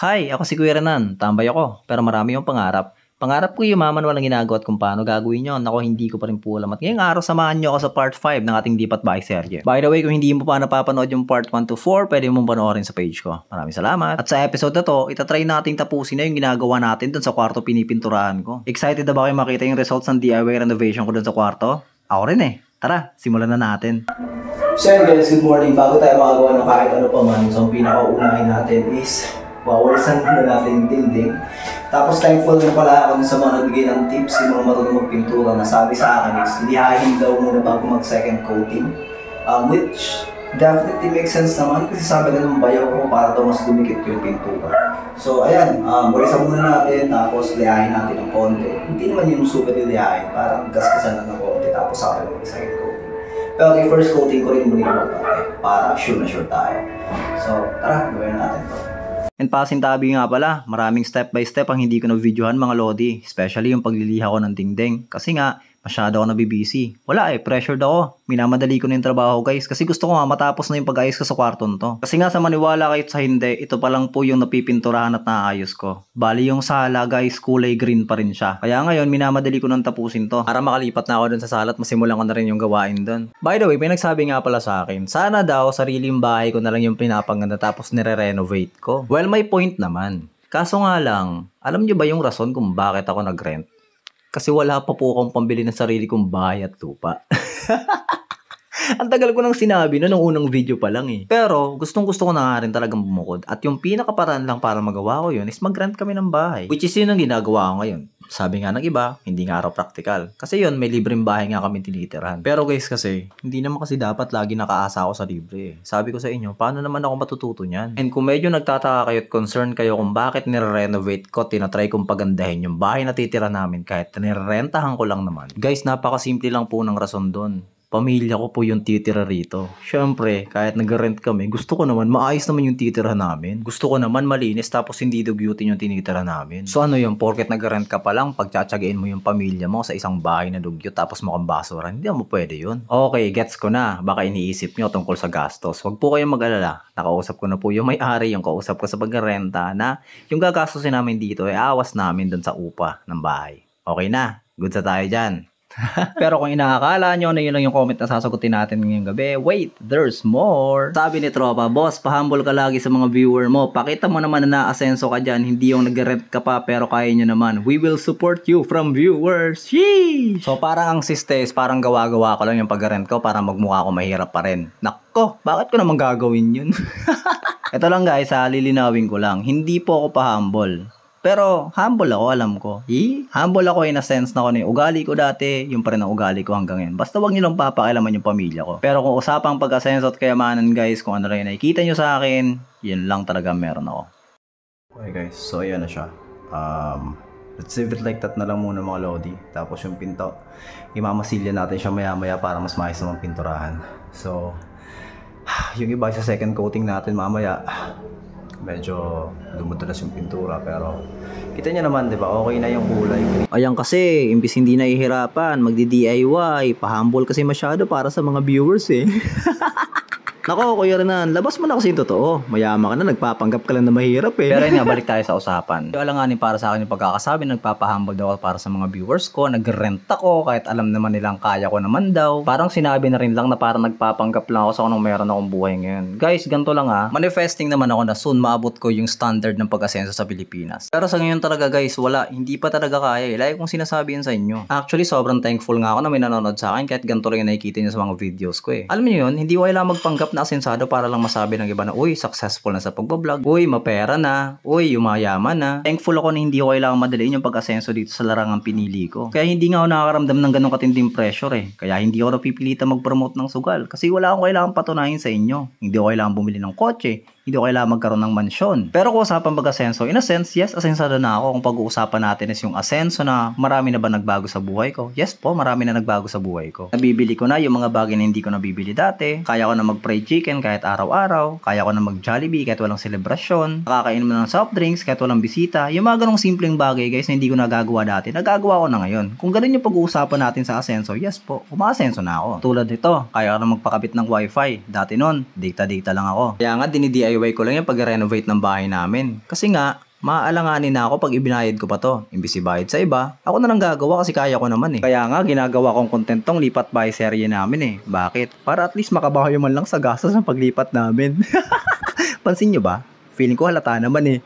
Hi, ako si Kuya Renan. Tambay ako, pero marami yung pangarap. Pangarap ko yumaman walang ginagawa at kung paano gagawin yon. Ako hindi ko pa rin po alam. At ngayong araw, samahan nyo ako sa part 5 ng ating Dipat Bahay serye. By the way, kung hindi mo pa napapanood yung part 1 to 4, pwede mong panoorin sa page ko. Maraming salamat. At sa episode na to, itatry nating tapusin na yung ginagawa natin dun sa kwarto pinipinturahan ko. Excited na ba kayo makita yung results ng DIY renovation ko dun sa kwarto? Ako rin eh. Tara, simulan na natin. So guys, good morning. Bago tayo makagawa ng kahit ano pa man, so ang pinakaunahin natin is wawalisan muna natin yung dingding. Tapos thankful na pala ako sa mga nagbigay ng tips, yung mga marunong magpintura na sabi sa akin is lihahin daw muna bago mag second coating. Which definitely makes sense naman kasi sabi na ng bayaw ko para daw mas dumikit yung pintura. So ayan, walisan muna natin tapos lihahin natin ng konti. Hindi naman yung super lihahin, parang gaskasan lang ng konti tapos sa akin mag second coating. Pero okay, first coating ko rin muna yung para sure na sure tayo. So tara, gawin natin to. And pasintabi nga pala, maraming step by step ang hindi ko na-videohan mga lodi. Especially yung pagliliha ko ng dingding. Kasi nga, masyado ako nabibisi. Wala pressured ako. Minamadali ko na yung trabaho guys. Kasi gusto ko nga matapos na yung pag-ayos ko sa kwarton to. Kasi nga sa maniwala kahit sa hindi, ito pa lang po yung napipinturahan at naayos ko. Bali yung sala guys, kulay green pa rin siya. Kaya ngayon, minamadali ko nang tapusin to. Para makalipat na ako dun sa sala at masimulan ko na rin yung gawain dun. By the way, may nagsabi nga pala sa akin, sana daw sariling bahay ko na lang yung pinapaganda tapos nire-renovate ko. Well, may point naman. Kaso nga lang, alam nyo ba yung rason kung bakit ako nag-rent? Kasi wala pa po akong pambili ng sarili kong bahay at lupa. Ang tagal ko nang sinabi no nung unang video pa lang eh. Pero gustong gusto ko na nga rin talagang bumukod. At yung pinakaparaan lang para magawa ko yun is mag-rent kami ng bahay. Which is yun ang ginagawa ko ngayon. Sabi nga ng iba, hindi nga araw practical. Kasi yun, may libreng bahay nga kami tinitirahan. Pero guys kasi, hindi naman kasi dapat lagi nakaasa ako sa libre. Sabi ko sa inyo, paano naman ako matututo niyan? And kung medyo nagtataka kayo at concern kayo kung bakit nire-renovate ko, tinatry kong pagandahin yung bahay na titira namin kahit nirerentahan ko lang naman. Guys, napakasimple lang po ng rason doon. Pamilya ko po yung titira rito. Siyempre, kahit nag-rent kami, gusto ko naman maayos naman yung titira namin. Gusto ko naman malinis tapos hindi dugyutin yung tinitira namin. So ano yung porket nag-rent ka pa lang, pagtsatsagain mo yung pamilya mo sa isang bahay na dugyot tapos mukhang basura, hindi mo pwede yun. Okay, gets ko na. Baka iniisip nyo tungkol sa gastos. Huwag po kayong mag-alala. Nakausap ko na po yung may-ari, yung kausap ko sa pag-renta na yung gagastosin namin dito ay awas namin dun sa upa ng bahay. Okay na. Good sa tayo dyan. Pero kung inaakala nyo na yun lang yung comment na sasagutin natin ngayong gabi, wait, there's more. Sabi ni Tropa, boss, pa-humble ka lagi sa mga viewer mo. Pakita mo naman na naasenso ka dyan, hindi yung nag-rent ka pa pero kaya nyo naman. We will support you from viewers. Sheesh! So parang ang sistes, parang gawa-gawa ko lang yung pag-rent ko para magmukha ko mahirap pa rin. Nako, bakit ko naman gagawin yun? Ito lang guys, lilinawin ko lang. Hindi po ako pa-humble. Pero humble ako, alam ko. Humble ako in a sense na yung ugali ko dati, yung pa rin ang ugali ko hanggang ngayon. Basta wag nyo lang papakialaman yung pamilya ko. Pero kung usapang pag-asenso at kayamanan guys, kung ano lang yung nakikita nyo sa akin, yun lang talaga meron ako. Okay guys, so ayan na siya. Let's leave it like that na lang muna mga lodi. Tapos yung pinto, imamasilya natin siya maya maya para mas maayos naman pinturahan. So, yung iba sa second coating natin mamaya, medyo dumudulas yung pintura pero kita nyo naman, di ba? Okay na yung kulay. Ayan kasi, imbis hindi nahihirapan, magdi-DIY, pa-humble kasi masyado para sa mga viewers eh. Nako, Kuya Renan, labas mo na kasi yung totoo. Mayama ka na, nagpapanggap ka lang na mahirap eh. Pero yun nga, balik tayo sa usapan. Yung alanganin para sa akin yung pagkakasabi, nagpapahumble daw para sa mga viewers ko, nag-rent ako, kahit alam naman nilang kaya ko naman daw. Parang sinabi na rin lang na parang nagpapanggap lang ako sa kung meron akong buhay ngayon. Guys, ganito lang manifesting naman ako na soon maabot ko yung standard ng pag-asenso sa Pilipinas. Pero sa ngayon talaga guys, wala, hindi pa talaga kaya. Lagi kong sinasabi yun sa inyo. Actually, sobrang thankful nga ako na may nanonood sa akin kahit ganito rin yung nakikita nyo sa mga videos ko eh. Alam niyo yun, hindi ko kailangan magpanggap na asensado para lang masabi ng iba na uy, successful na sa pagbablog, uy, mapera na, uy, yumayaman na. Thankful ako na hindi ko kailangan madaliin yung pag-asenso dito sa larangang pinili ko. Kaya hindi nga ako nakakaramdam ng ganong katinding pressure eh. Kaya hindi ako napipilita mag-promote ng sugal kasi wala akong kailangan patunayan sa inyo. Hindi ko kailangan bumili ng kotse, hindi ko kailangan magkaroon ng mansyon. Pero kung usapan pag-asenso, in a sense, yes, asensado na ako. Kung pag-uusapan natin is yung asenso na marami na ba nagbago sa buhay ko? Yes po, marami na nagbago sa buhay ko. Nabibili ko na yung mga bagay na hindi ko nabibili dati. Kaya ko na mag-fried chicken kahit araw-araw. Kaya ko na mag-Jollibee kahit walang selebrasyon. Nakakain mo ng soft drinks kahit walang bisita. Yung mga ganong simpleng bagay guys na hindi ko nagagawa dati, nagagawa ko na ngayon. Kung ganun yung pag-uusapan natin sa asenso, yes po, umaasenso na ako. Tulad nito, kaya ko na magpakabit ng wifi. Dati nun, data lang ako. Kaya nga dini-DIY way ko lang yung pag-renovate ng bahay namin. Kasi nga, maaalanganin na ako pag ibinayad ko pa to. Imbis ibayad sa iba, ako na lang gagawa kasi kaya ko naman eh. Kaya nga, ginagawa kong content tong lipat bahay serye namin eh. Bakit? Para at least makabawi man lang sa gastos ng paglipat namin. Pansin nyo ba? Feeling ko halata naman eh.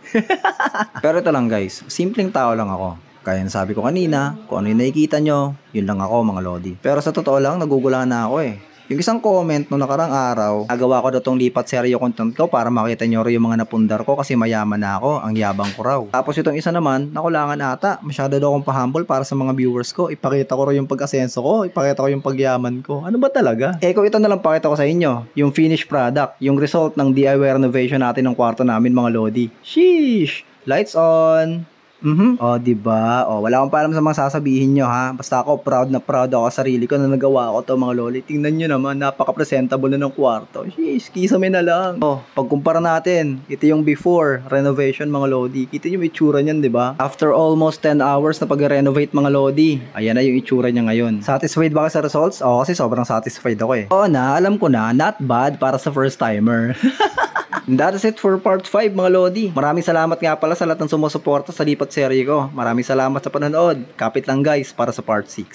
Pero ito lang guys, simpleng tao lang ako. Kaya sabi ko kanina, kung ano yung nakikita nyo, yun lang ako mga lodi. Pero sa totoo lang, nagugulan na ako eh. Yung isang comment nung nakarang araw, nagawa ko daw tong lipat seryo content ko para makita nyo rin yung mga napundar ko kasi mayaman na ako, ang yabang ko raw. Tapos itong isa naman, nakulangan ata, masyado daw akong pa-humble para sa mga viewers ko. Ipakita ko rin yung pag-asenso ko, ipakita ko yung pagyaman ko. Ano ba talaga? Eh kung ito na lang pakita ko sa inyo, yung finished product, yung result ng DIY renovation natin ng kwarto namin mga lodi. Sheesh! Lights on! O, diba? O, wala akong paalam sa mga sasabihin nyo, ha? Basta ako, proud na proud ako sa sarili ko na nagawa ko to, mga loli. Tingnan nyo naman, napaka-presentable na ng kwarto. Sheesh, kisame na lang. O, pagkumpara natin, ito yung before renovation, mga lodi. Kita nyo yung itsura niyan, diba? After almost 10 hours na pag-renovate, mga lodi, ayan na yung itsura niya ngayon. Satisfied ba ka sa results? O, kasi sobrang satisfied ako eh. Oo na, alam ko na, not bad para sa first timer. That is it for part 5 mga lodi. Maraming salamat nga pala sa lahat ng sumusuporta sa lipat serye ko. Maraming salamat sa panonood. Kapit lang guys para sa part 6.